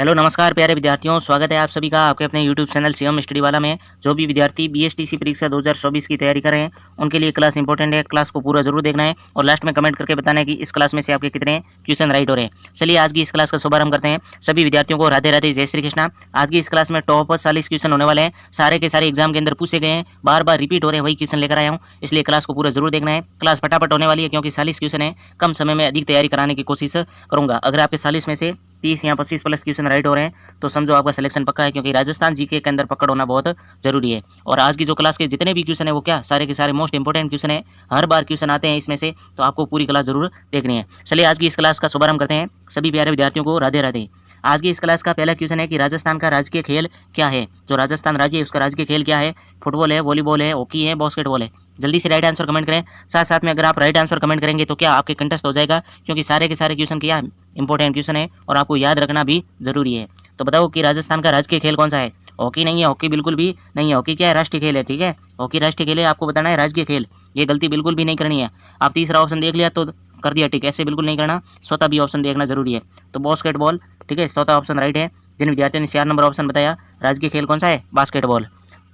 Hello नमस्कार प्यारे विद्यार्थियों, स्वागत है आप सभी का आपके अपने यूट्यूब चैनल शिवम स्टडी वाला में। जो भी विद्यार्थी बीएसटीसी परीक्षा 2024 की तैयारी कर रहे हैं उनके लिए क्लास इंपॉर्टेंट है। क्लास को पूरा जरूर देखना है और लास्ट में कमेंट करके बताना है कि इस क्लास में से आपके कितने क्वेश्चन राइट हो रहे हैं। चलिए आज की इस क्लास का शुभारंभ करते हैं। सभी विद्यार्थियों को राधे राधे, जय श्री कृष्णा। आज की इस क्लास में टॉप 40 क्वेश्चन होने वाले हैं। सारे के सारे एग्जाम के अंदर पूछे गए हैं, बार बार रिपीट हो रहे हैं, वही क्वेश्चन लेकर आया हूँ, इसलिए क्लास को पूरा जरूर देखना है। क्लास फटाफट होने वाली है क्योंकि 40 क्वेश्चन है, कम समय में अधिक तैयारी कराने की कोशिश करूंगा। अगर आपके 40 में से 30 या 25 प्लस क्वेश्चन राइट हो रहे हैं तो समझो आपका सिलेक्शन पक्का है, क्योंकि राजस्थान जीके के अंदर पकड़ होना बहुत जरूरी है। और आज की जो क्लास के जितने भी क्वेश्चन है वो क्या सारे के सारे मोस्ट इंपोर्टेंट क्वेश्चन है। हर बार क्वेश्चन आते हैं इसमें से, तो आपको पूरी क्लास जरूर देखनी है। चलिए आज की इस क्लास का शुभारंभ करते हैं। सभी प्यारे विद्यार्थियों को राधे राधे। आज की इस क्लास का पहला क्वेश्चन है कि राजस्थान का राजकीय खेल क्या है। जो राजस्थान राज्य है उसका राजकीय खेल क्या है? फुटबॉल है, वॉलीबॉल है, हॉकी है, बास्केटबॉल है। जल्दी से राइट आंसर कमेंट करें। साथ साथ में अगर आप राइट आंसर कमेंट करेंगे तो क्या आपके कंटेस्ट हो जाएगा, क्योंकि सारे के सारे क्वेश्चन क्या इंपॉर्टेंट क्वेश्चन है और आपको याद रखना भी जरूरी है। तो बताओ कि राजस्थान का राजकीय खेल कौन सा है? हॉकी नहीं है, हॉकी बिल्कुल भी नहीं है। हॉकी क्या है? राष्ट्रीय खेल है, ठीक है। हॉकी राष्ट्रीय खेल है, आपको बताना है राजकीय खेल। ये गलती बिल्कुल भी नहीं करनी है। आप तीसरा ऑप्शन देख लिया तो कर दिया, ठीक है, ऐसे बिल्कुल नहीं करना। स्वतः भी ऑप्शन देखना जरूरी है। तो बास्केटबॉल, ठीक है, स्वतः ऑप्शन राइट है। जिन विद्यार्थियों ने 4 नंबर ऑप्शन बताया, राजकीय खेल कौन सा है? बास्केटबॉल।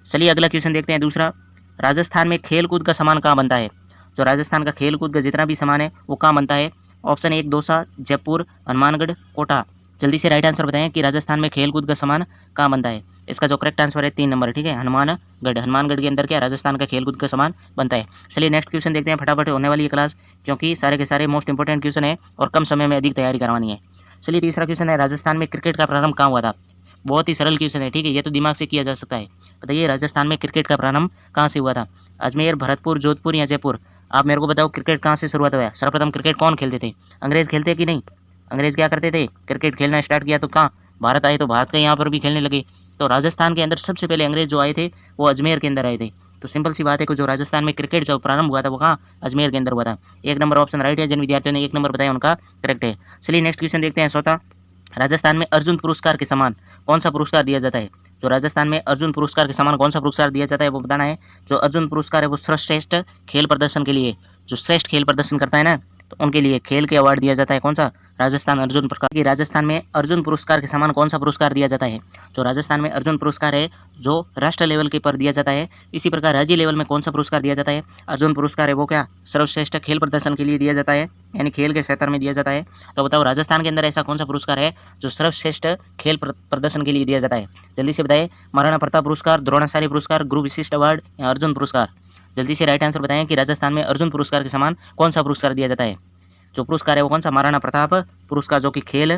चलिए अगला क्वेश्चन देखते हैं। दूसरा, राजस्थान में खेल कूद का सामान कहाँ बनता है? जो राजस्थान का खेल कूद का जितना भी सामान है वो कहाँ बनता है? ऑप्शन 1 दौसा, जयपुर, हनुमानगढ़, कोटा। जल्दी से राइट आंसर बताएं कि राजस्थान में खेल कूद का सामान कहाँ बनता है। इसका जो करेक्ट आंसर है 3 नंबर, ठीक है, हनुमानगढ़। हनुमानगढ़ के अंदर क्या राजस्थान का खेल कूद का सामान बनता है। चलिए नेक्स्ट क्वेश्चन देखते हैं, फटाफट होने वाली है क्लास, क्योंकि सारे के सारे मोस्ट इंपोर्टेंट क्वेश्चन है और कम समय में अधिक तैयारी करवानी है। चलिए तीसरा क्वेश्चन है, राजस्थान में क्रिकेट का प्रारंभ कहाँ हुआ था? बहुत ही सरल क्वेश्चन है, ठीक है, ये तो दिमाग से किया जा सकता है। बताइए राजस्थान में क्रिकेट का प्रारंभ कहाँ से हुआ था? अजमेर, भरतपुर, जोधपुर या जयपुर? आप मेरे को बताओ क्रिकेट कहाँ से शुरुआत हुआ? सर्वप्रथम क्रिकेट कौन खेलते थे? अंग्रेज खेलते कि नहीं? अंग्रेज क्या करते थे? क्रिकेट खेलना स्टार्ट किया तो कहाँ? भारत आए तो भारत के यहाँ पर भी खेलने लगे। तो राजस्थान के अंदर सबसे पहले अंग्रेज जो आए थे वो अजमेर के अंदर आए थे। तो सिंपल सी बात है कि जो राजस्थान में क्रिकेट जो प्रारंभ हुआ था वो कहाँ? अजमेर के अंदर हुआ था। 1 नंबर ऑप्शन राइट है। जिन विद्यार्थियों ने 1 नंबर बताया उनका करेक्ट है। चलिए नेक्स्ट क्वेश्चन देखते हैं। स्वतः राजस्थान में अर्जुन पुरस्कार के समान कौन सा पुरस्कार दिया जाता है? जो राजस्थान में अर्जुन पुरस्कार के समान कौन सा पुरस्कार दिया जाता है वो बताना है। जो अर्जुन पुरस्कार है वो सर्वश्रेष्ठ खेल प्रदर्शन के लिए, जो श्रेष्ठ खेल प्रदर्शन करता है ना, तो उनके लिए खेल के अवार्ड दिया जाता है। कौन सा? राजस्थान अर्जुन पुरस्कार। की राजस्थान में अर्जुन पुरस्कार के समान कौन सा पुरस्कार दिया जाता है? जो राजस्थान में अर्जुन पुरस्कार है जो राष्ट्र लेवल के पर दिया जाता है, इसी प्रकार राज्य लेवल में कौन सा पुरस्कार दिया जाता है? अर्जुन पुरस्कार है वो क्या सर्वश्रेष्ठ खेल प्रदर्शन के लिए दिया जाता है, यानी खेल के क्षेत्र में दिया जाता है। तो बताओ राजस्थान के अंदर ऐसा कौन सा पुरस्कार है जो सर्वश्रेष्ठ खेल प्रदर्शन के लिए दिया जाता है? जल्दी से बताइए। महाराणा प्रताप पुरस्कार, द्रोणाचार्य पुरस्कार, गुरु विशिष्ट अवार्ड या अर्जुन पुरस्कार? जल्दी से राइट आंसर बताएं कि राजस्थान में अर्जुन पुरस्कार के समान कौन सा पुरस्कार दिया जाता है? जो पुरस्कार है वो कौन सा? महाराणा प्रताप पुरस्कार, जो कि खेल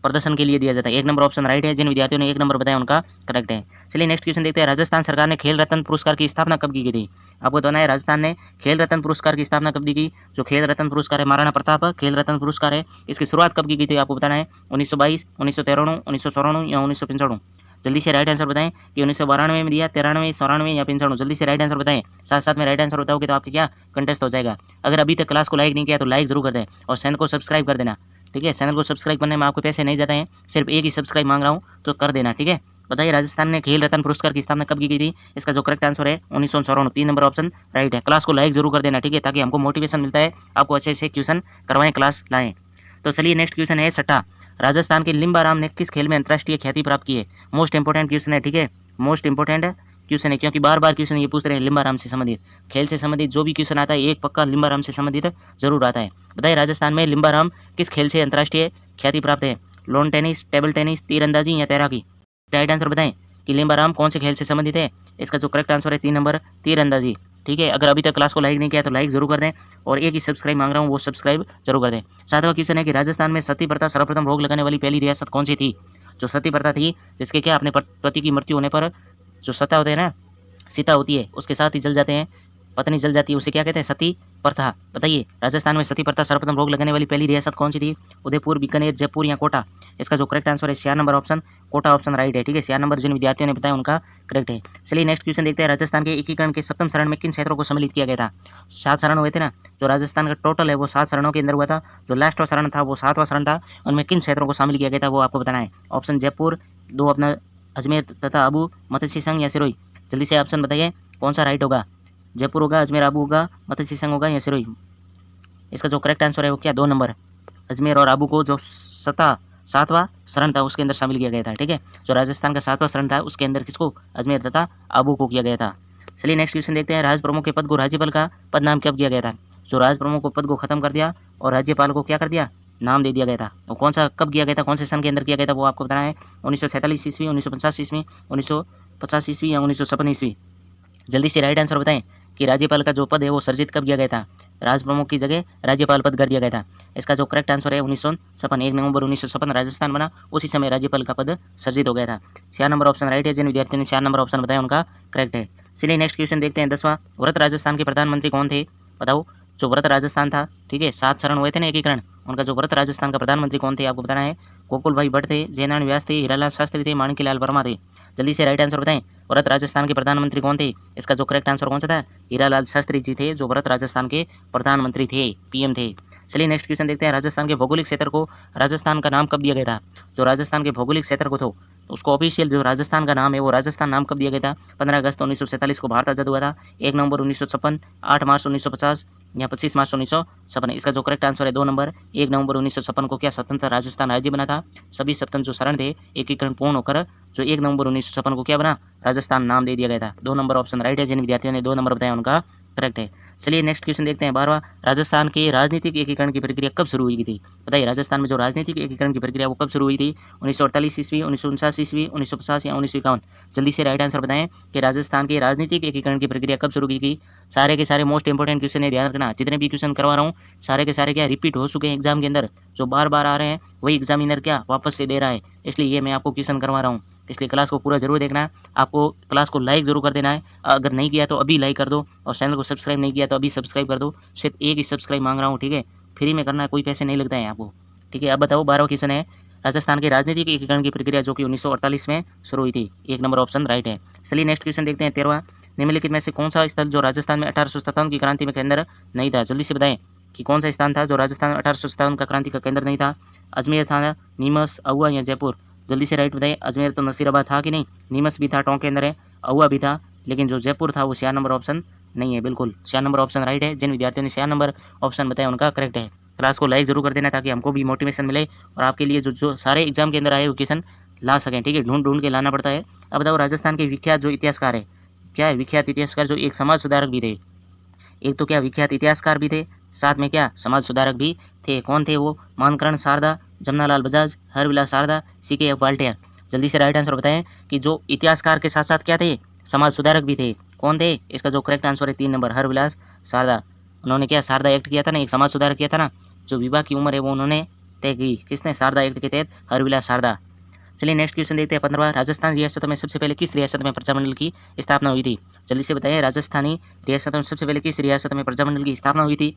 प्रदर्शन के लिए दिया जाता है। 1 नंबर ऑप्शन राइट है। जिन विद्यार्थियों ने 1 नंबर बताया उनका करेक्ट है। चलिए नेक्स्ट क्वेश्चन देखते हैं। राजस्थान सरकार ने खेल रत्न पुरस्कार की स्थापना कब की गई थी? आपको बताना है राजस्थान ने खेल रत्न पुरस्कार की स्थापना कब की? जो खेल रत्न पुरस्कार है महाराणा प्रताप खेल रत्न पुरस्कार है, इसकी शुरुआत कब की गई थी आपको बताना है। 1922, 1993, 1994 या 1995? जल्दी से राइट आंसर बताएं कि 1992 में दिया, 93, 94 या 95? जल्दी से राइट आंसर बताएं। साथ साथ में राइट आंसर बताओगे तो आपके क्या कंटेस्ट हो जाएगा। अगर अभी तक क्लास को लाइक नहीं किया तो लाइक जरूर कर दें और चैनल को सब्सक्राइब कर देना, ठीक है। चैनल को सब्सक्राइब करने में आपको पैसे नहीं जाते हैं, सिर्फ एक ही सब्सक्राइब मांग रहा हूँ, तो कर देना, ठीक है। बताइए राजस्थान ने खेल रत्न पुरस्कार की स्थापना कब की गई थी? इसका जो करेक्ट आंसर है 1994। 3 नंबर ऑप्शन राइट है। क्लास को लाइक जरूर कर देना, ठीक है, ताकि हमको मोटिवेशन मिलता है, आपको अच्छे से क्वेश्चन करवाएं, क्लास लाएं। तो चलिए नेक्स्ट क्वेश्चन है छठा। राजस्थान के लिम्बाराम ने किस खेल में अंतर्राष्ट्रीय ख्याति प्राप्त की है? मोस्ट इंपोर्टेंट क्वेश्चन है, ठीक है, मोस्ट इंपोर्टेंट क्वेश्चन है, क्योंकि बार बार क्वेश्चन ये पूछ रहे हैं लिम्बाराम से संबंधित, खेल से संबंधित जो भी क्वेश्चन आता है एक पक्का लिम्बाराम से संबंधित जरूर आता है। बताइए राजस्थान में लिम्बाराम किस खेल से अंतर्राष्ट्रीय ख्याति प्राप्त है? लॉन टेनिस, टेबल टेनिस, तीरंदाजी या तैराकी? राइट आंसर बताएं कि लिम्बाराम कौन से खेल से संबंधित है। इसका जो करेक्ट आंसर है 3 नंबर, तीरंदाजी, ठीक है। अगर अभी तक क्लास को लाइक नहीं किया तो लाइक जरूर कर दें और एक ही सब्सक्राइब मांग रहा हूँ वो सब्सक्राइब जरूर कर दें। सातवां क्वेश्चन है कि राजस्थान में सती प्रथा सर्वप्रथम रोक लगाने वाली पहली रियासत कौन सी थी? जो सती प्रथा थी, जिसके क्या अपने पति की मृत्यु होने पर जो सता होते हैं ना, सीता होती है, उसके साथ ही जल जाते हैं, पत्नी जल जाती है, उसे क्या कहते हैं? सती प्रथा। बताइए राजस्थान में सती प्रथा सर्वप्रथम रोक लगाने वाली पहली रियासत कौन सी थी? उदयपुर, बीकानेर, जयपुर या कोटा? इसका जो करेक्ट आंसर है 4 नंबर ऑप्शन कोटा ऑप्शन राइट है, ठीक है। 4 नंबर जिन विद्यार्थियों ने बताया उनका करेक्ट है। चलिए नेक्स्ट क्वेश्चन देखते हैं। राजस्थान के एकीकरण के 7वें चरण में किन क्षेत्रों को सम्मिलित किया गया था? 7 चरण हुए थे ना, जो राजस्थान का टोटल है वो 7 चरणों के अंदर हुआ था। जो लास्ट चरण था वो 7वां चरण था, उनमें किन क्षेत्रों को शामिल किया गया था वो आपको बताना है। ऑप्शन जयपुर, 2 अपना अजमेर तथा आबू, मत्स्य संघ या सिरोही? जल्दी से ऑप्शन बताइए कौन सा राइट होगा। जयपुर होगा, अजमेर आबू होगा, मत्स्य संघ होगा या सिरोही? इसका जो करेक्ट आंसर है वो क्या 2 नंबर, अजमेर और आबू को जो सातवां शरण था उसके अंदर शामिल किया गया था। ठीक है, जो राजस्थान का सातवां शरण था उसके अंदर किसको, अजमेर तथा आबू को किया गया था। चलिए नेक्स्ट क्वेश्चन देखते हैं, राज प्रमुख के पद को राज्यपाल का पद नाम कब किया गया था। जो राज प्रमुख को पद को खत्म कर दिया और राज्यपाल को क्या कर दिया, नाम दे दिया गया था। वो कौन सा कब किया गया था, कौन से सन के अंदर किया गया था, वो आपको बताना है। 1947 ईस्वी, 1950 ईस्वी, 1950 ईस्वी या 1956 ईस्वी। जल्दी से राइट आंसर बताएं कि राज्यपाल का जो पद है वो सर्जित कब किया गया था। राज प्रमुख की जगह राज्यपाल पद कर दिया गया था। इसका जो करेक्ट आंसर है 1956, 1 नवंबर 1956 राजस्थान बना, उसी समय राज्यपाल का पद सर्जित हो गया था। 4 नंबर ऑप्शन राइट है, जिन विद्यार्थियों ने 4 नंबर ऑप्शन बताया उनका करेक्ट है। चलिए नेक्स्ट क्वेश्चन देखते हैं, 10वां, व्रत राजस्थान के प्रधानमंत्री कौन थे, बताओ। जो व्रत राजस्थान था, ठीक है, 7 शरण हुए थे ना एकीकरण, उनका जो व्रत राजस्थान का प्रधानमंत्री कौन थे आपको बताना है। गोकुल भाई भट्ट थे, जयनारायण व्यास थे, हीरालाल शास्त्री थे, माणिक्यलाल वर्मा थे। जल्दी से राइट आंसर बताएं, व्रत राजस्थान के प्रधानमंत्री कौन थे। इसका जो करेक्ट आंसर कौन सा था, हीरालाल शास्त्री जी थे, जो व्रत राजस्थान के प्रधानमंत्री थे, पीएम थे। चलिए नेक्स्ट क्वेश्चन देखते हैं, राजस्थान के भौगोलिक क्षेत्र को राजस्थान का नाम कब दिया गया था। जो राजस्थान के भौगोलिक क्षेत्र को, तो उसको ऑफिशियल जो राजस्थान का नाम है वो राजस्थान नाम कब दिया गया था। 15 अगस्त 1947 को भारत आजाद हुआ था, 1 नवंबर 1956, 8 मार्च 1950 या 25 मार्च 1956। इसका जो करेक्ट आंसर है 2 नंबर, 1 नवंबर 1956 को क्या स्वतंत्र राजस्थान राज्य बना था। सभी स्वतंत्र जो शरण थे एकीकरण पूर्ण होकर जो 1 नवंबर 1956 को क्या बना, राजस्थान नाम दे दिया गया था। 2 नंबर ऑप्शन राइट है, जिन विद्यार्थियों ने 2 नंबर बताया उनका करेक्ट है। चलिए नेक्स्ट क्वेश्चन देखते हैं, 12वां, राजस्थान के राजनीतिक एकीकरण की प्रक्रिया कब शुरू हुई थी। बताइए, राजस्थान में जो राजनीतिक एकीकरण की प्रक्रिया वो कब शुरू हुई थी। 1948 ईस्वी, 1949 ईस्वी, 1950 या 1951। जल्दी से राइट आंसर बताएं कि राजस्थान के राजनीतिक एकीकरण की प्रक्रिया कब शुरू की थी। सारे के सारे मोस्ट इंपोर्टेंट क्वेश्चन है, ध्यान रखना। जितने भी क्वेश्चन करवा रहा हूँ सारे के सारे क्या रिपीट हो चुके हैं एग्जाम के अंदर, जो बार बार आ रहे हैं वही एग्जामिनर क्या वापस से दे रहा है, इसलिए ये मैं आपको क्वेश्चन करवा रहा हूँ। इसलिए क्लास को पूरा जरूर देखना है, आपको क्लास को लाइक जरूर कर देना है। अगर नहीं किया तो अभी लाइक कर दो, और चैनल को सब्सक्राइब नहीं किया तो अभी सब्सक्राइब कर दो। सिर्फ एक ही सब्सक्राइब मांग रहा हूँ, ठीक है, फ्री में करना है, कोई पैसे नहीं लगता है आपको, ठीक है। अब बताओ 12वां क्वेश्चन है, राजस्थान के राजनीतिक एकीकरण की प्रक्रिया जो कि 1948 में शुरू हुई थी। 1 नंबर ऑप्शन राइट है। चलिए नेक्स्ट क्वेश्चन देखते हैं, 13वां, निम्नलिखित में से कौन सा स्थल जो राजस्थान में 1857 की क्रांति में केंद्र नहीं था। जल्दी से बताएं कि कौन सा स्थान था जो राजस्थान में 1857 का क्रांति का केंद्र नहीं था। अजमेर था, नीमच, अहुआ या जयपुर। जल्दी से राइट बताइए, अजमेर तो नसीराबाद था कि नहीं, नीमच भी था, टोंक के अंदर है, अहुआ भी था, लेकिन जो जयपुर था वो 4 नंबर ऑप्शन नहीं है, बिल्कुल 4 नंबर ऑप्शन राइट है। जिन विद्यार्थियों ने 4 नंबर ऑप्शन बताया उनका करेक्ट है। क्लास को लाइक जरूर कर देना ताकि हमको भी मोटिवेशन मिले और आपके लिए जो जो सारे एग्जाम के अंदर आए वो क्वेश्चन ला सकें, ठीक है, ढूंढ ढूंढ के लाना पड़ता है। अब बताओ, राजस्थान के विख्यात जो इतिहासकार है, क्या है, विख्यात इतिहासकार जो एक समाज सुधारक भी थे। एक तो क्या विख्यात इतिहासकार भी थे, साथ में क्या समाज सुधारक भी थे। कौन थे वो, मानकरण शारदा, जमनालाल बजाज, हरविलास शारदा, CK वाल्टेयर। जल्दी से राइट आंसर बताएं कि जो इतिहासकार के साथ साथ क्या थे, समाज सुधारक भी थे। कौन थे, इसका जो करेक्ट आंसर है 3 नंबर, हरविलास शारदा। उन्होंने क्या शारदा एक्ट किया था ना, एक समाज सुधारक किया था ना, जो विवाह की उम्र है वो उन्होंने तय की, किसने, शारदा एक्ट के तहत हरविलास शारदा। चलिए नेक्स्ट क्वेश्चन देखते हैं, 15वां, राजस्थान रियासत में सबसे पहले किस रियासत में प्रजामंडल की स्थापना हुई थी। जल्दी से बताइए, राजस्थानी रियासत में सबसे पहले किस रियासत में प्रजामंडल की स्थापना हुई थी।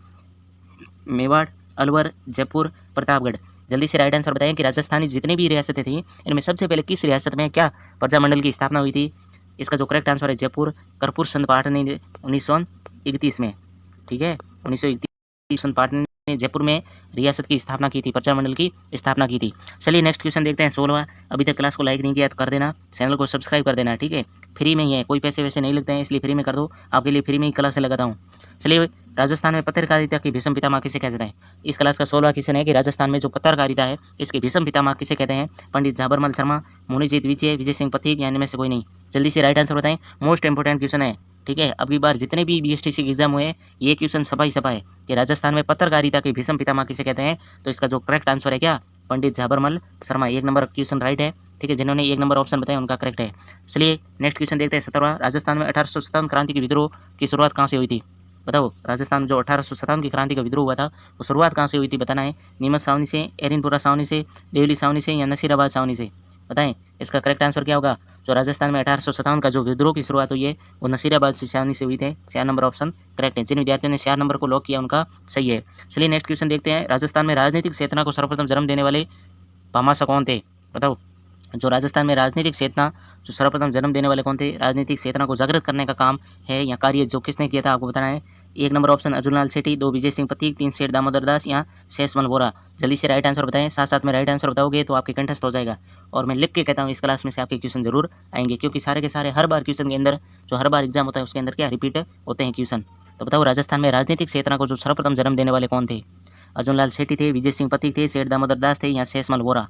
मेवाड़, अलवर, जयपुर, प्रतापगढ़। जल्दी से राइट आंसर बताएं कि राजस्थानी जितनी भी रियासतें थी इनमें सबसे पहले किस रियासत में क्या प्रजामंडल की स्थापना हुई थी। इसका जो करेक्ट आंसर है जयपुर, कर्पूर संत पाठनी 1931 में, ठीक है, 1931 संत पाठनी ने जयपुर में रियासत की स्थापना की थी, प्रजामंडल की स्थापना की थी। चलिए नेक्स्ट क्वेश्चन देखते हैं, 16वां। अभी तक क्लास को लाइक नहीं किया तो कर देना, चैनल को सब्सक्राइब कर देना, ठीक है, फ्री में ही है, कोई पैसे वैसे नहीं लगते हैं, इसलिए फ्री में कर दो, आपके लिए फ्री में ही क्लास लगाता हूँ। चलिए, राजस्थान में पत्रकारिता की भीषम पितामह किसे कहते हैं। इस क्लास का 16वां क्वेश्चन है कि राजस्थान में जो पत्रकारिता है इसके भीषम पितामह किसे कहते हैं। पंडित झाबरमल शर्मा, मुनिजीत विजय, विजय सिंह पथिक या इनमें से कोई नहीं। जल्दी से राइट आंसर बताएं, मोस्ट इंपोर्टेंट क्वेश्चन है, ठीक है। अगली बार जितने भी BSTC के एग्जाम हुए ये क्वेश्चन सफा ही सफा है कि राजस्थान में पत्रकारिता के भीषम पितामह किसे कहते हैं। तो इसका जो करेक्ट आंसर है क्या, Pandit Jhabarmal Sharma. 1 number question right है, ठीक है, जिन्होंने 1 नंबर ऑप्शन बताया उनका करेक्ट है। चलिए नेक्स्ट क्वेश्चन देखते हैं, 17वां, राजस्थान में 1857 क्रांति की विद्रोह की शुरुआत कहाँ से हुई थी। बताओ, राजस्थान में जो 1857 की क्रांति का विद्रोह हुआ था वो शुरुआत कहाँ से हुई थी, बताना है। नीमच छावनी से, एरिनपुरा छावनी से, देवली छावनी से या नसीराबाद छावनी से, बताएं। इसका करेक्ट आंसर क्या होगा, जो राजस्थान में 1857 का जो विद्रोह की शुरुआत हुई है वो नसीराबाद से छावनी से हुई थी। 4 नंबर ऑप्शन करेक्ट है। जिन विद्यार्थियों ने 4 नंबर को लॉक किया उनका सही है। चलिए नेक्स्ट क्वेश्चन देखते हैं, राजस्थान में राजनीतिक चेतना को सर्वप्रथम जन्म देने वाले भामाशाह कौन थे। बताओ, जो राजस्थान में राजनीतिक चेतना जो सर्वप्रथम जन्म देने वाले कौन थे, राजनीतिक चेतना को जागृत करने का काम है या कार्य जो किसने किया था आपको बताना है। 1 नंबर ऑप्शन अर्जुनलाल सेठी, 2 विजय सिंह पथिक, 3 सेठ दामोदर दास या शेषमल बोरा। जल्दी से राइट आंसर बताएं, साथ साथ में राइट आंसर बताओगे तो आपके कंठस्थ हो जाएगा। और मैं लिख के कहता हूँ इस क्लास में से आपके क्वेश्चन जरूर आएंगे, क्योंकि सारे के सारे हर बार क्वेश्चन के अंदर जो हर बार एग्जाम होता है उसके अंदर क्या रिपीट होते हैं क्वेश्चन। तो बताओ, राजस्थान में राजनीतिक चेतना को जो सर्वप्रथम जन्म देने वाले कौन थे। अर्जुनलाल सेठी थे, विजय सिंह पथिक थे, सेठ दामोदर दास थे या शेषमल बोरा।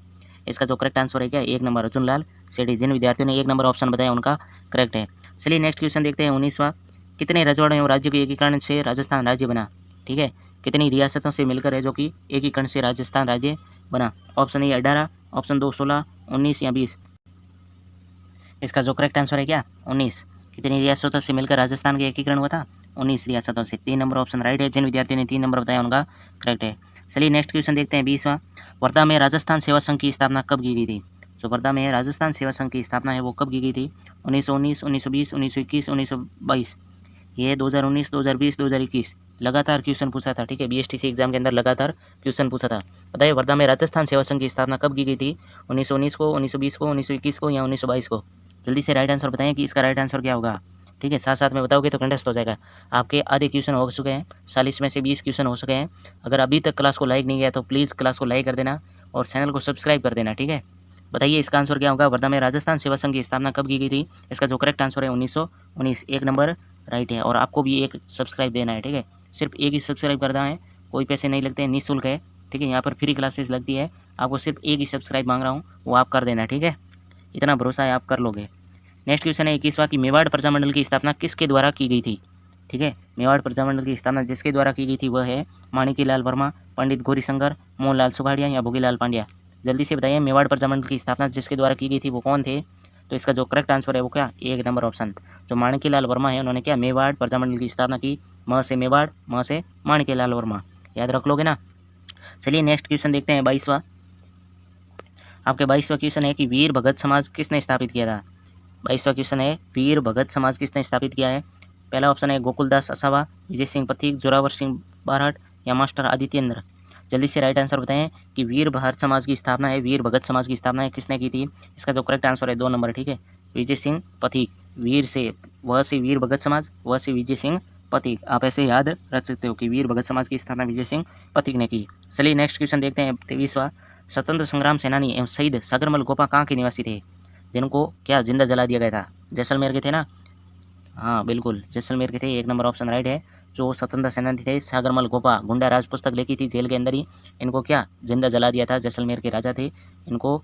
इसका जो करेक्ट आंसर है क्या 1 नंबर अर्जुन लाल सेठी। जिन विद्यार्थियों ने 1 नंबर ऑप्शन बताया उनका करेक्ट है। चलिए नेक्स्ट क्वेश्चन देखते हैं 19वां। कितने रजवाड़ों एवं राज्यों के एकीकरण से राजस्थान राज्य बना? ठीक है, कितनी रियासतों से मिलकर है जो कि एकीकरण से राजस्थान राज्य बना? ऑप्शन ए 18, ऑप्शन 2 16, 19 या 20। इसका जो करेक्ट आंसर है क्या 19। कितनी रियासतों से मिलकर राजस्थान का एकीकरण हुआ था? 19 रियासतों से। 3 नंबर ऑप्शन राइट है। जिन विद्यार्थियों ने 3 नंबर बताया उनका करेक्ट है। चलिए नेक्स्ट क्वेश्चन देखते हैं 20वां। वर्धा में राजस्थान सेवा संघ की स्थापना कब की गई थी? जो वर्धा में राजस्थान सेवा संघ की स्थापना है वो कब की गई थी? 1919, 1920, 1921, 1922। ये 2019, 2020, 2021 लगातार क्वेश्चन पूछा था। ठीक है, बीएसटीसी एग्जाम के अंदर लगातार क्वेश्चन पूछा था। बताइए वर्धा में राजस्थान सेवा संघ की स्थापना कब की गई थी? 1919 को, 1920 को, 1921 को या 1922 को? जल्दी से राइट आंसर बताएं कि इसका राइट आंसर क्या होगा। ठीक है, साथ साथ में बताओगे तो कंटेस्ट हो जाएगा। आपके आधे क्वेश्चन हो चुके हैं, 40 में से 20 क्वेश्चन हो चुके हैं। अगर अभी तक क्लास को लाइक नहीं किया तो प्लीज़ क्लास को लाइक कर देना और चैनल को सब्सक्राइब कर देना। ठीक है, बताइए इसका आंसर क्या होगा। वर्धा में राजस्थान सेवा संघ की स्थापना कब की गई थी? इसका जो करेक्ट आंसर है 1919। 1 नंबर राइट है। और आपको भी एक सब्सक्राइब देना है। ठीक है, सिर्फ एक ही सब्सक्राइब करना है, कोई पैसे नहीं लगते हैं, निःशुल्क है। ठीक है, यहाँ पर फ्री क्लासेस लगती है, आपको सिर्फ एक ही सब्सक्राइब मांग रहा हूँ, वो आप कर देना। ठीक है, इतना भरोसा है आप कर लोगे। नेक्स्ट क्वेश्चन है 21वां की मेवाड़ प्रजामंडल की स्थापना किसके द्वारा की गई थी? ठीक है, मेवाड़ प्रजामंडल की स्थापना जिसके द्वारा की गई थी वह है माणिक्यलाल वर्मा, पंडित गौरीशंकर, मोहनलाल सुखाड़िया या भोगीलाल पांड्या। जल्दी से बताइए मेवाड़ प्रजामंडल की स्थापना जिसके द्वारा की गई थी वो कौन थे? तो इसका जो करेक्ट आंसर है वो क्या 1 नंबर ऑप्शन जो माणिक्यलाल वर्मा है उन्होंने क्या मेवाड़ प्रजामंडल की स्थापना की। म से मेवाड़, म से माणिक्यलाल वर्मा, याद रख लोगे ना। चलिए नेक्स्ट क्वेश्चन देखते हैं 22वां। आपके 22वां क्वेश्चन है कि वीर भगत समाज किसने स्थापित किया था? 22वां क्वेश्चन है वीर भगत समाज किसने स्थापित किया है? पहला ऑप्शन है गोकुलदास असावा, विजय सिंह पथिक, जोरावर सिंह बारहट या मास्टर आदित्येंद्र। जल्दी से राइट आंसर बताएं कि वीर भगत समाज की स्थापना है, वीर भगत समाज की स्थापना है किसने की थी? इसका जो करेक्ट आंसर है 2 नंबर। ठीक है, विजय सिंह पथिक। वीर से वह से वीर भगत समाज, वह से विजय सिंह पथिक। आप ऐसे याद रख सकते हो कि वीर भगत समाज की स्थापना विजय सिंह पथिक ने की। चलिए नेक्स्ट क्वेश्चन देखते हैं 23वां। स्वतंत्र संग्राम सेनानी एवं शहीद सागरमल गोपा कहाँ के निवासी थे? जिनको क्या जिंदा जला दिया गया था? जैसलमेर के थे ना? हाँ बिल्कुल, जैसलमेर के थे। 1 नंबर ऑप्शन राइट है। जो स्वतंत्र सेनानी थे सागरमल गोपा, गुंडा राज पुस्तक लिखी थी जेल के अंदर ही, इनको क्या जिंदा जला दिया था। जैसलमेर के राजा थे, इनको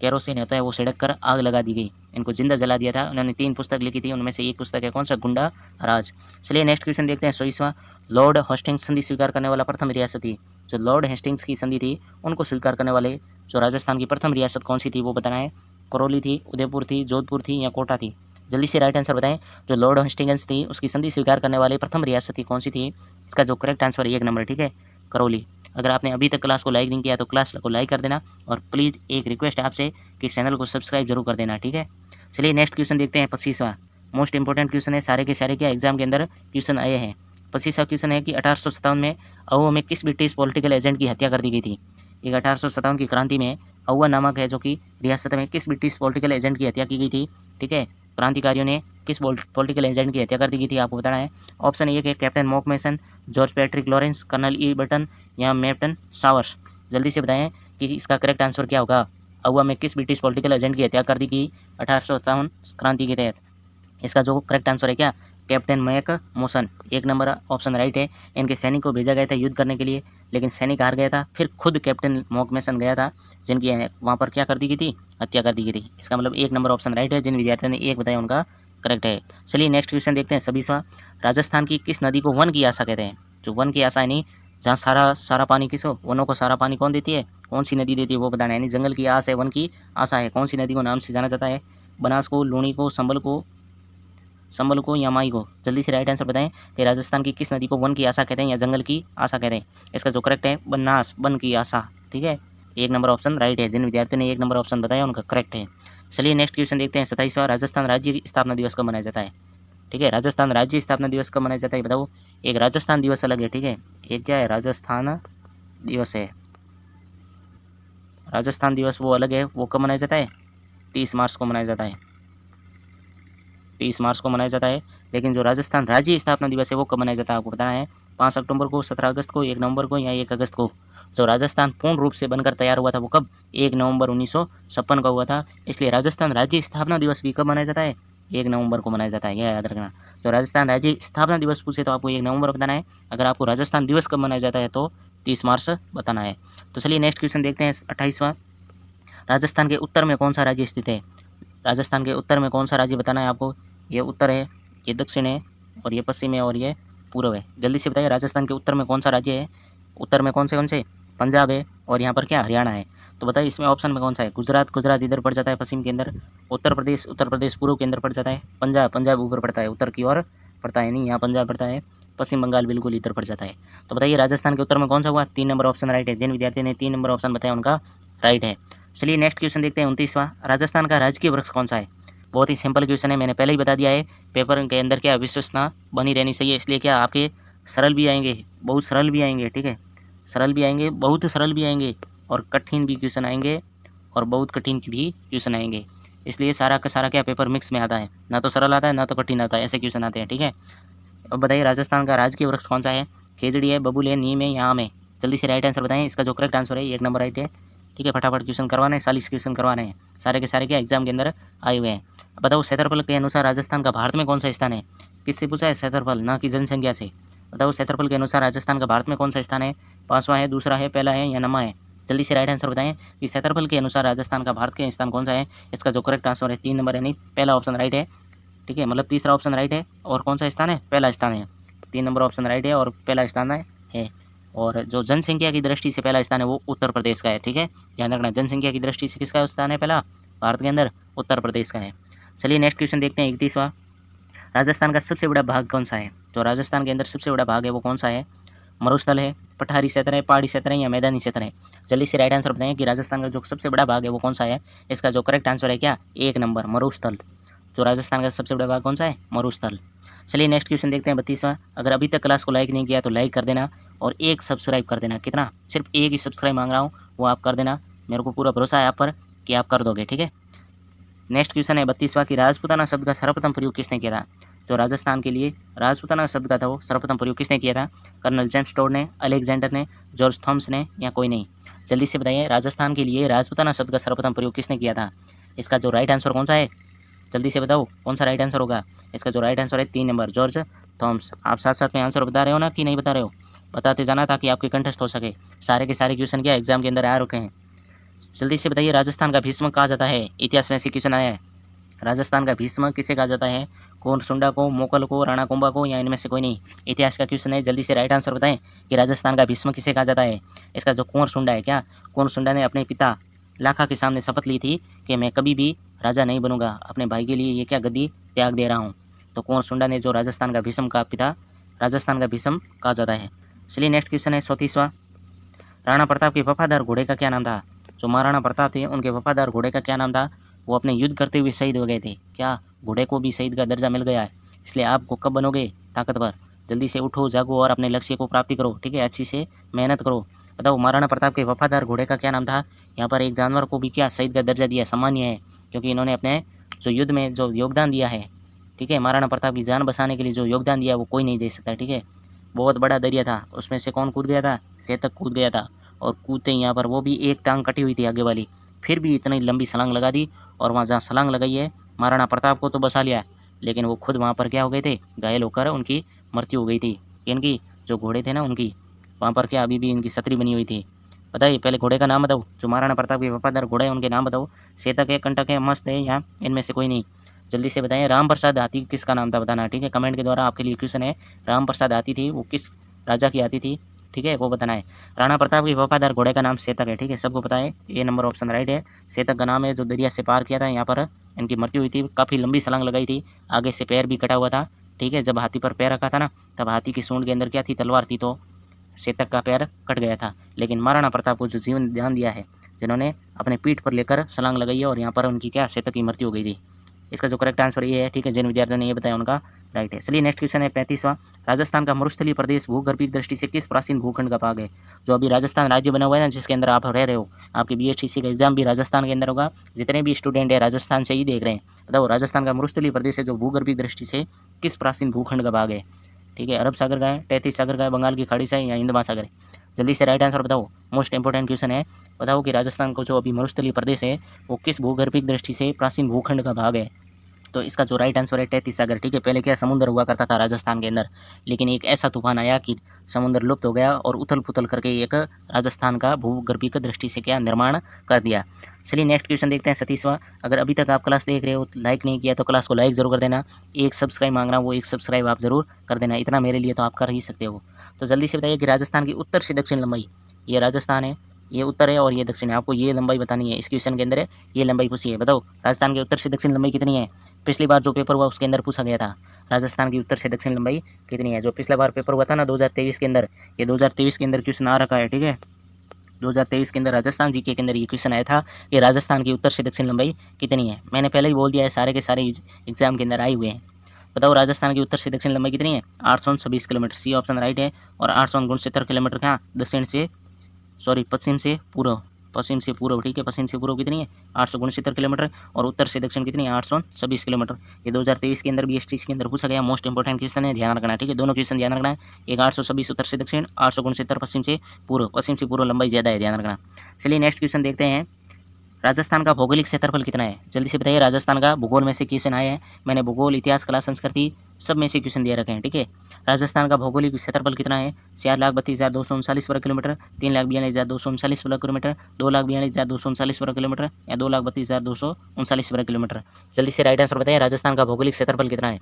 केरोसिन होता है वो छिड़क कर आग लगा दी गई, इनको जिंदा जला दिया था। उन्होंने 3 पुस्तक लिखी थी, उनमें से एक पुस्तक है कौन सा? गुंडा राज। चलिए नेक्स्ट क्वेश्चन देखते हैं 24वां। लॉर्ड हेस्टिंग्स संधि स्वीकार करने वाला प्रथम रियासत थी। जो लॉर्ड हेस्टिंग्स की संधि थी उनको स्वीकार करने वाले जो राजस्थान की प्रथम रियासत कौन सी थी वो बताना है। करौली थी, उदयपुर थी, जोधपुर थी या कोटा थी? जल्दी से राइट आंसर बताएं। जो लॉर्ड हेस्टिंग्स थी उसकी संधि स्वीकार करने वाले प्रथम रियासत थी कौन सी थी? इसका जो करेक्ट आंसर है 1 नंबर। ठीक है, करौली। अगर आपने अभी तक क्लास को लाइक नहीं किया तो क्लास को लाइक कर देना और प्लीज़ एक रिक्वेस्ट है आपसे कि चैनल को सब्सक्राइब जरूर कर देना। ठीक है, चलिए नेक्स्ट क्वेश्चन देखते हैं 25वां। मोस्ट इंपॉर्टेंट क्वेश्चन है, सारे के सारे क्या एग्जाम के अंदर क्वेश्चन आए हैं। 25वां क्वेश्चन है कि 1857 में अहुआ में किस ब्रिटिश पॉलिटिकल एजेंट की हत्या कर दी गई थी? एक 1857 की क्रांति में अहुआ नामक है जो कि रियासत में किस ब्रिटिश पॉलिटिकल एजेंट की हत्या की गई थी? ठीक है, क्रांतिकारियों ने किस पॉलिटिकल एजेंट की हत्या कर दी गई थी आपको बताना है। ऑप्शन एक है captain Monck Mason, George Patrick Lawrence, colonel E Button या मैप्टन सावर्स। जल्दी से बताएं कि इसका करेक्ट आंसर क्या होगा। अहुआ में किस ब्रिटिश पॉलिटिकल एजेंट की हत्या कर दी गई 1857 क्रांति के तहत? इसका जो करेक्ट आंसर है क्या कैप्टन मैक मोसन। 1 नंबर ऑप्शन राइट है। इनके सैनिक को भेजा गया था युद्ध करने के लिए, लेकिन सैनिक हार गया था, फिर खुद कैप्टन मॉकमेसन गया था जिनकी वहाँ पर क्या कर दी गई थी? हत्या कर दी गई थी। इसका मतलब 1 नंबर ऑप्शन राइट है। जिन विद्यार्थियों ने 1 बताया उनका करेक्ट है। चलिए नेक्स्ट क्वेश्चन देखते हैं 26वां। राजस्थान की किस नदी को वन की आशा कहते हैं? जो वन की आशा है नहीं, जहाँ सारा सारा पानी किस हो, वनों को सारा पानी कौन देती है? कौन सी नदी देती है वो बताना है। यानी जंगल की आस है, वन की आशा है, कौन सी नदी को नाम से जाना जाता है? बनास को, लूणी को, संबल को या माई को? जल्दी से राइट आंसर बताएं कि राजस्थान की किस नदी को वन की आशा कहते हैं या जंगल की आशा कहते हैं? इसका जो करेक्ट है बनास, वन की आशा। ठीक है, 1 नंबर ऑप्शन राइट है। जिन विद्यार्थियों ने 1 नंबर ऑप्शन बताया उनका करेक्ट है। चलिए नेक्स्ट क्वेश्चन देखते हैं 27वां। राजस्थान राज्य स्थापना दिवस कब मनाया जाता है? ठीक है, राजस्थान राज्य स्थापना दिवस कब मनाया जाता है बताओ। एक राजस्थान दिवस अलग है, ठीक है, एक क्या है राजस्थान दिवस है। राजस्थान दिवस वो अलग है, वो कब मनाया जाता है? 30 मार्च को मनाया जाता है, 30 मार्च को मनाया जाता है। लेकिन जो राजस्थान राज्य स्थापना दिवस है वो कब मनाया जाता है आपको बताना है। 5 अक्टूबर को, 17 अगस्त को, 1 नवंबर को या 1 अगस्त को? जो राजस्थान पूर्ण रूप से बनकर तैयार हुआ था वो कब? 1 नवंबर 1956 का हुआ था। इसलिए राजस्थान राज्य स्थापना दिवस भी कब मनाया जाता है? 1 नवंबर को मनाया जाता है, यह याद रखना। जो राजस्थान राज्य स्थापना दिवस पूछे तो आपको 1 नवंबर बताना है। अगर आपको राजस्थान दिवस कब मनाया जाता है तो 30 मार्च बताना है। तो चलिए नेक्स्ट क्वेश्चन देखते हैं 28वां। राजस्थान के उत्तर में कौन सा राज्य स्थित है? राजस्थान के उत्तर में कौन सा राज्य बताना है आपको। ये उत्तर है, ये दक्षिण है, और ये पश्चिम है, और ये पूर्व है। जल्दी से बताइए राजस्थान के उत्तर में कौन सा राज्य है। उत्तर में कौन से पंजाब है, और यहाँ पर क्या हरियाणा है। तो बताइए इसमें ऑप्शन में कौन सा है। गुजरात इधर पड़ जाता है पश्चिम के अंदर, उत्तर प्रदेश पूर्व के अंदर पड़ जाता है, पंजाब ऊपर पड़ता है, उत्तर की ओर पड़ता है नहीं, यहाँ पंजाब पड़ता है, पश्चिम बंगाल बिल्कुल इधर पड़ जाता है। तो बताइए राजस्थान के उत्तर में कौन सा हुआ। 3 नंबर ऑप्शन राइट है। जिन विद्यार्थी ने 3 नंबर ऑप्शन बताया उनका राइट है। चलिए नेक्स्ट क्वेश्चन देखते हैं 29वां। राजस्थान का राजकीय वृक्ष कौन सा है। बहुत ही सिंपल क्वेश्चन है, मैंने पहले ही बता दिया है। पेपर के अंदर क्या विश्वसनीयता बनी रहनी चाहिए, इसलिए क्या आपके सरल भी आएंगे, बहुत सरल भी आएंगे, ठीक है, सरल भी आएंगे, बहुत सरल भी आएंगे, और कठिन भी क्वेश्चन आएंगे, और बहुत कठिन भी क्वेश्चन आएंगे। इसलिए सारा का सारा क्या पेपर मिक्स में आता है, ना तो सरल आता है ना तो कठिन आता है, ऐसे क्वेश्चन आते हैं, ठीक है। अब बताइए राजस्थान का राजकीय वृक्ष कौन सा है। खेजड़ी है, बबूल है, नीम है या आम है। जल्दी से राइट आंसर बताएं। इसका जो करेक्ट आंसर है 1 नंबर राइट है, ठीक है। फटाफट क्वेश्चन करवाने, 40 क्वेश्चन करवाने हैं, सारे के सारे क्या एग्जाम के अंदर आए हुए हैं। बताओ क्षेत्रफल के अनुसार राजस्थान का भारत में कौन सा स्थान है। किससे पूछा है, क्षेत्रफल, ना कि जनसंख्या से। बताओ क्षेत्रफल के अनुसार राजस्थान का भारत में कौन सा स्थान है। 5वां है, दूसरा है, पहला है या नमा है। जल्दी से राइट आंसर बताएं कि क्षेत्रफल के अनुसार राजस्थान का भारत के स्थान कौन सा है। इसका जो करेक्ट आंसर है 3 नंबर, यानी पहला ऑप्शन राइट है, ठीक है, मतलब तीसरा ऑप्शन राइट है। और कौन सा स्थान है, पहला स्थान है। 3 नंबर ऑप्शन राइट है और पहला स्थान है। और जो जनसंख्या की दृष्टि से पहला स्थान है वो उत्तर प्रदेश का है, ठीक है, ध्यान रखना। जनसंख्या की दृष्टि से किसका स्थान है पहला, भारत के अंदर उत्तर प्रदेश का है। चलिए नेक्स्ट क्वेश्चन देखते हैं 31वां। राजस्थान का सबसे बड़ा भाग कौन सा है। जो राजस्थान के अंदर सबसे बड़ा भाग है वो कौन सा है। मरुस्थल है, पठारी क्षेत्र है, पहाड़ी क्षेत्र है या मैदानी क्षेत्र है। जल्दी से राइट आंसर बताएं कि राजस्थान का जो सबसे बड़ा भाग है वो कौन सा है। इसका जो करेक्ट आंसर है क्या, 1 नंबर, मरुस्थल। जो राजस्थान का सबसे बड़ा भाग कौन सा है, मरुस्थल। चलिए नेक्स्ट क्वेश्चन देखते हैं 32वां। अगर अभी तक क्लास को लाइक नहीं किया तो लाइक कर देना, और एक सब्सक्राइब कर देना। कितना, सिर्फ एक ही सब्सक्राइब मांग रहा हूँ, वो आप कर देना। मेरे को पूरा भरोसा है आप पर कि आप कर दोगे, ठीक है। नेक्स्ट क्वेश्चन है 32वां कि राजपूताना शब्द का सर्वप्रथम प्रयोग किसने किया था। जो राजस्थान के लिए राजपूताना शब्द का था वो सर्वप्रथम प्रयोग किसने किया था। कर्नल जेम्स टोड ने, अलेक्जेंडर ने, जॉर्ज थॉमस ने या कोई नहीं। जल्दी से बताइए राजस्थान के लिए राजपूताना शब्द का सर्वप्रथम प्रयोग किसने किया था। इसका जो राइट आंसर कौन सा है, जल्दी से बताओ कौन सा राइट आंसर होगा। इसका जो राइट आंसर है 3 नंबर, जॉर्ज थॉमस। आप साथ साथ में आंसर बता रहे हो ना कि नहीं बता रहे हो, बताते जाना ताकि आपके कंठस्थ हो सके। सारे के सारे क्वेश्चन क्या एग्जाम के अंदर आ रखे हैं। जल्दी से बताइए राजस्थान का भीष्म कहा जाता है। इतिहास में ऐसी क्वेश्चन आया है, राजस्थान का भीष्म किसे कहा जाता है। कोरसुंडा को, मोकल को, राणा कुंभा को या इनमें से कोई नहीं। इतिहास का क्वेश्चन है, जल्दी से राइट आंसर बताएं कि राजस्थान का भीष्म किसे कहा जाता है। इसका जो कोरसुंडा है क्या, कोरसुंडा ने अपने पिता लाखा के सामने शपथ ली थी कि मैं कभी भी राजा नहीं बनूंगा, अपने भाई के लिए ये क्या गद्दी त्याग दे रहा हूँ। तो कोरसुंडा ने जो राजस्थान का भीष्म का पिता, राजस्थान का भीष्म कहा जाता है। चलिए नेक्स्ट क्वेश्चन है 34वां। राणा प्रताप के वफादार घोड़े का क्या नाम था। जो महाराणा प्रताप थे उनके वफादार घोड़े का क्या नाम था। वो अपने युद्ध करते हुए शहीद हो गए थे। क्या घोड़े को भी शहीद का दर्जा मिल गया है। इसलिए आपको कब बनोगे ताकतवर, जल्दी से उठो जागो और अपने लक्ष्य को प्राप्ति करो, ठीक है, अच्छी से मेहनत करो। बताओ महाराणा प्रताप के वफादार घोड़े का क्या नाम था। यहाँ पर एक जानवर को भी क्या शहीद का दर्जा दिया, सामान्य है, क्योंकि इन्होंने अपने जो युद्ध में जो योगदान दिया है, ठीक है, महाराणा प्रताप की जान बचाने के लिए जो योगदान दिया वो कोई नहीं दे सकता, ठीक है। बहुत बड़ा दरिया था, उसमें से कौन कूद गया था, चेतक कूद गया था, और कूदते ही यहाँ पर वो भी एक टांग कटी हुई थी आगे वाली, फिर भी इतनी लंबी छलांग लगा दी, और वहाँ जहाँ छलांग लगाई है महाराणा प्रताप को तो बचा लिया, लेकिन वो खुद वहाँ पर क्या हो गए थे, घायल होकर उनकी मृत्यु हो गई थी। इनकी जो घोड़े थे ना उनकी वहाँ पर क्या अभी भी इनकी छतरी बनी हुई थी। बताइए पहले घोड़े का नाम बताओ, जो महाराणा प्रताप के वफादार घोड़े हैं उनके नाम बताओ। चेतक है, कंटक है, मस्त है या इनमें से कोई नहीं। जल्दी से बताएं राम प्रसाद हाथी किसका नाम था बताना, ठीक है, कमेंट के द्वारा आपके लिए क्वेश्चन है। राम प्रसाद हाथी थी वो किस राजा की हाथी थी, ठीक है, वो बताना है। राणा प्रताप के वफादार घोड़े का नाम चेतक है, ठीक है, सबको पता है, ये नंबर ऑप्शन राइट है। चेतक का नाम है, जो दरिया से पार किया था, यहाँ पर इनकी मृत्यु हुई थी, काफ़ी लंबी छलांग लगाई थी, आगे से पैर भी कटा हुआ था, ठीक है। जब हाथी पर पैर रखा था ना तब हाथी की सूंड के अंदर क्या थी, तलवार थी, तो चेतक का पैर कट गया था। लेकिन महाराणा प्रताप को जो जीवन ध्यान दिया है, जिन्होंने अपने पीठ पर लेकर छलांग लगाई है, और यहाँ पर उनकी क्या चेतक की मृत्यु हो गई थी। इसका जो करेक्ट आंसर ये है, ठीक है, जिन विद्यार्थियों ने ये बताया उनका राइट है। चलिए नेक्स्ट क्वेश्चन है 35वां। राजस्थान का मरुस्थलीय प्रदेश भूगर्भीय दृष्टि से किस प्राचीन भूखंड का भाग है। जो अभी राजस्थान राज्य बना हुआ है ना, जिसके अंदर आप रह रहे हो, आपकी बीएसटीसी का एग्जाम भी राजस्थान के अंदर होगा, जितने भी स्टूडेंट है राजस्थान से ही देख रहे हैं, बताओ राजस्थान का मरुस्थलीय प्रदेश है जो भूगर्भीय दृष्टि से किस प्राचीन भूखंड का भाग है, ठीक है। अरब सागर का है, तैतीस सागर का है, बंगाल की खाड़ी से है या हिंद महासागर है। जल्दी से राइट आंसर बताओ, मोस्ट इंपोर्टेंट क्वेश्चन है। बताओ कि राजस्थान को जो अभी मरुस्थलीय प्रदेश है वो किस भूगर्भीय दृष्टि से प्राचीन भूखंड का भाग है। तो इसका जो राइट आंसर है तैतीस सागर। ठीक है, पहले क्या समुद्र हुआ करता था राजस्थान के अंदर, लेकिन एक ऐसा तूफान आया कि समुद्र लुप्त हो गया और उथल पुथल करके एक राजस्थान का भूगर्भीय दृष्टि से क्या निर्माण कर दिया। चलिए नेक्स्ट क्वेश्चन देखते हैं 37वां। अगर अभी तक आप क्लास देख रहे हो, लाइक नहीं किया तो क्लास को लाइक जरूर कर देना। एक सब्सक्राइब मांग रहा हूँ, वो एक सब्सक्राइब आप जरूर कर देना, इतना मेरे लिए तो आप कर ही सकते हो। तो जल्दी से बताइए कि राजस्थान की उत्तर से दक्षिण लंबाई, ये राजस्थान है, ये उत्तर है और ये दक्षिण है, आपको ये लंबाई बतानी है। इस क्वेश्चन के अंदर है ये लंबाई पूछी है, बताओ राजस्थान के उत्तर से दक्षिण लंबाई कितनी है। पिछली बार जो पेपर हुआ उसके अंदर पूछा गया था राजस्थान की उत्तर से दक्षिण लंबाई कितनी है। जो पिछला बार पेपर हुआ था ना 2023 के अंदर, ये 2023 के अंदर क्वेश्चन आ रखा है। ठीक है, 2023 के अंदर राजस्थान जीके के अंदर ये क्वेश्चन आया था कि राजस्थान की उत्तर से दक्षिण लंबाई कितनी है। मैंने पहले ही बोल दिया है, सारे के सारे एग्जाम के अंदर आए हुए हैं। बताओ राजस्थान की उत्तर से दक्षिण लंबाई कितनी है, 826 किलोमीटर। सी ऑप्शन राइट है। और 869 किलोमीटर कहाँ, दक्षिण से पश्चिम से पूर्व, पश्चिम से पूर्व। ठीक है, पश्चिम से पूर्व कितनी है, 869 किलोमीटर। और उत्तर से दक्षिण कितनी है, 826 किलोमीटर। ये 2023 के अंदर BSTC के अंदर पूछा गया, मोस्ट इंपॉर्टेंट क्वेश्चन है, ध्यान रखना। ठीक है, दोनों क्वेश्चन ध्यान रखना है। एक 826 उत्तर से दक्षिण, 869 पश्चिम से पूर्व। पश्चिम से पूर्व लंबाई ज़्यादा है, ध्यान रखना। चलिए नेक्स्ट क्वेश्चन देखते हैं। राजस्थान का भौगोलिक क्षेत्रफल कितना है, जल्दी से बताइए। राजस्थान का भूगोल में से क्वेश्चन आए हैं, मैंने भूगोल, इतिहास, कला, संस्कृति सब में से क्वेश्चन दे रखे हैं। ठीक है, राजस्थान का भौगोलिक क्षेत्रफल कितना है, 4,32,239 वर्ग किलोमीटर, 3,42,239 वर्ग किलोमीटर, 2,42,239 वर्ग किलोमीटर या 2,32,239 वर्ग किलोमीटर। जल्दी से राइट आंसर बताइए, राजस्थान का भौगोलिक क्षेत्रफल कितना है।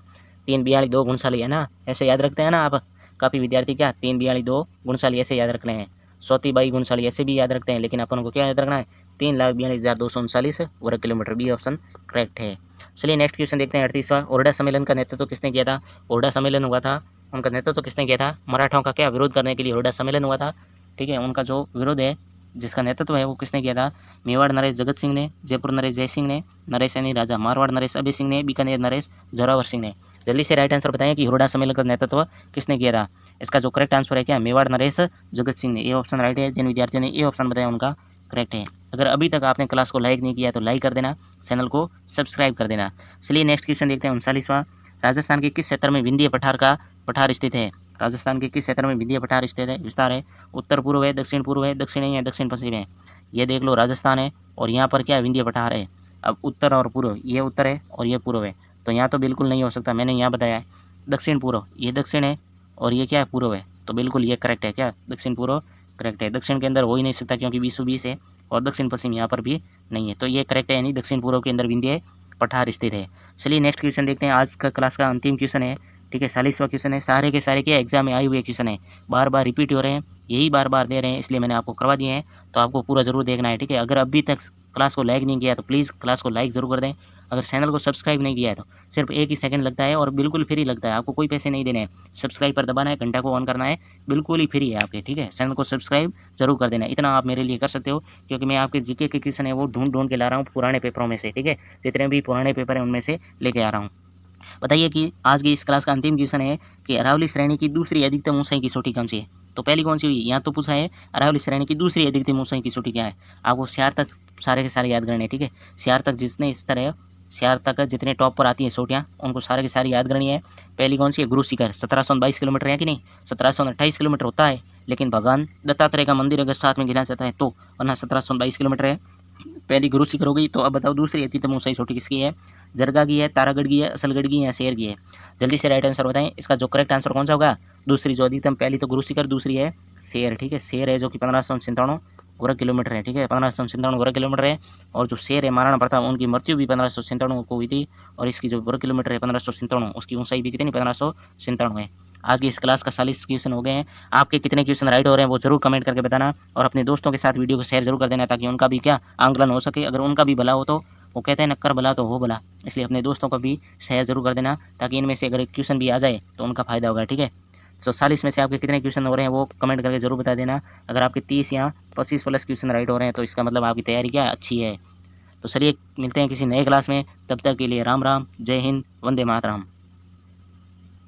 3,42,239 है ना, ऐसे याद रखते हैं ना आप, काफ़ी विद्यार्थी क्या 3,42,239 ऐसे याद रख रहे हैं, 100,42,239 ऐसे भी याद रखते हैं, लेकिन अपन को क्या याद रखना है, 3,42,239 वर्ग किलोमीटर। बी ऑप्शन करेक्ट है। चलिए नेक्स्ट क्वेश्चन देखते हैं 38वां। ओरडा सम्मेलन का नेतृत्व किसने किया था। ओरडा सम्मेलन हुआ था, उनका नेतृत्व किसने किया था, मराठों का क्या विरोध करने के लिए ओरडा सम्मेलन हुआ था। ठीक है, उनका जो विरोध है, जिसका नेतृत्व है वो किसने किया था, मेवाड़ नरेश जगत सिंह ने, जयपुर नरेश जय सिंह ने, नरेश यानी राजा, मारवाड़ नरेश अभय सिंह ने, बीकानेर नरेश जोरावर सिंह ने। जल्दी से राइट आंसर बताएं कि ओरडा सम्मेलन का नेतृत्व किसने किया था। इसका जो करेक्ट आंसर है क्या, मेवाड़ नरेश जगत सिंह ने। ये ऑप्शन राइट है। जिन विद्यार्थियों ने ये ऑप्शन बताया उनका करेक्ट है। अगर अभी तक आपने क्लास को लाइक नहीं किया तो लाइक कर देना, चैनल को सब्सक्राइब कर देना। चलिए नेक्स्ट क्वेश्चन देखते हैं 39वां। राजस्थान के किस क्षेत्र में विंध्य पठार का पठार स्थित है। राजस्थान के किस क्षेत्र में विंध्य पठार स्थित है, विस्तार है, उत्तर पूर्व है, दक्षिण पूर्व है, दक्षिणी है, दक्षिण पश्चिम है। ये देख लो, राजस्थान है और यहाँ पर क्या विंध्य पठार है। अब उत्तर और पूर्व, ये उत्तर है और ये पूर्व है, तो यहाँ तो बिल्कुल नहीं हो सकता। मैंने यहाँ बताया है दक्षिण पूर्व, ये दक्षिण है और ये क्या है, पूर्व है, तो बिल्कुल ये करेक्ट है। क्या दक्षिण पूर्व करेक्ट है। दक्षिण के अंदर हो ही नहीं सकता क्योंकि 20 है और दक्षिण पश्चिम यहाँ पर भी नहीं है, तो ये करेक्ट है, यानी दक्षिण पूर्व के अंदर विंध्य पठार स्थित है। चलिए नेक्स्ट क्वेश्चन देखते हैं। आज का क्लास का अंतिम क्वेश्चन है। ठीक है, 40वां क्वेश्चन है। सारे के सारे क्या एग्जाम में आए हुए क्वेश्चन है, बार बार रिपीट हो रहे हैं, यही बार बार दे रहे हैं, इसलिए मैंने आपको करवा दिए हैं, तो आपको पूरा जरूर देखना है। ठीक है, अगर अभी तक क्लास को लाइक नहीं किया तो प्लीज़ क्लास को लाइक ज़रूर कर दें। अगर चैनल को सब्सक्राइब नहीं किया है तो सिर्फ 1 ही सेकंड लगता है और बिल्कुल फ्री लगता है, आपको कोई पैसे नहीं देने हैं। सब्सक्राइब पर दबाना है, घंटा को ऑन करना है, बिल्कुल ही फ्री है आपके। ठीक है, चैनल को सब्सक्राइब जरूर कर देना, इतना आप मेरे लिए कर सकते हो, क्योंकि मैं आपके जीके के क्वेश्चन है वो ढूंढ के ला रहा हूँ पुराने पेपरों में से। ठीक है, जितने भी पुराने पेपर हैं उनमें से लेके आ रहा हूँ। बताइए कि आज की इस क्लास का अंतिम क्वेश्चन है कि अरावली श्रेणी की दूसरी अधिकतम ऊंचाई की चोटी कौन सी है। तो पहली कौन सी हुई, यहाँ तो पूछा है अरावली श्रेणी की दूसरी अधिकतम ऊंचाई की चोटी क्या है। आपको सियार तक सारे के सारे याद करने हैं। ठीक है, सियार तक जितने स्तर है, सियार तक जितने टॉप पर आती है चोटियाँ, उनको सारे के सारे याद करनी है। पहली कौन सी है, गुरु शिखर, 1722 किलोमीटर है कि नहीं, 1728 किलोमीटर होता है, लेकिन भगवान दत्तात्रेय का मंदिर अगर साथ में गिना जाता है तो, वरना 1722 किलोमीटर है। पहली गुरु शिखर हो गई। तो अब बताओ दूसरी अधिकतम ऊंचाई चोटी किसकी है, जरगा की है, तारागढ़ की है, असलगढ़ की है या शेर की है। जल्दी से राइट आंसर बताएं, इसका जो करेक्ट आंसर कौन सा होगा, दूसरी जो अधिकतम, पहली तो गुरु शिखर, दूसरी है शेर। ठीक है, शेर है जो कि 1597 वर्ग किलोमीटर है। ठीक है, 1597 वर्ग किलोमीटर है। और जो शेर है महाराणा प्रताप, उनकी मृत्यु भी 1597 को हुई थी, और इसकी जो वर्ग किलोमीटर है 1597, उसकी ऊंचाई भी कितनी, 1597 है। आज की इस क्लास का 40 क्वेश्चन हो गए हैं। आपके कितने क्वेश्चन राइट हो रहे हैं वो जरूर कमेंट करके बताना, और अपने दोस्तों के साथ वीडियो को शेयर जरूर कर देना, ताकि उनका भी क्या आंकलन हो सके। अगर उनका भी भला हो तो, वो कहते हैं नक्कर भला तो हो भला, इसलिए अपने दोस्तों को भी शेयर जरूर कर देना, ताकि इनमें से अगर एक क्वेश्चन भी आ जाए तो उनका फायदा होगा। ठीक है, तो 40 में से आपके कितने क्वेश्चन हो रहे हैं वो कमेंट करके जरूर बता देना। अगर आपके 30 या 25 प्लस क्वेश्चन राइट हो रहे हैं तो इसका मतलब आपकी तैयारी क्या अच्छी है। तो चलिए मिलते हैं किसी नए क्लास में, तब तक के लिए राम राम, जय हिंद, वंदे मातरम।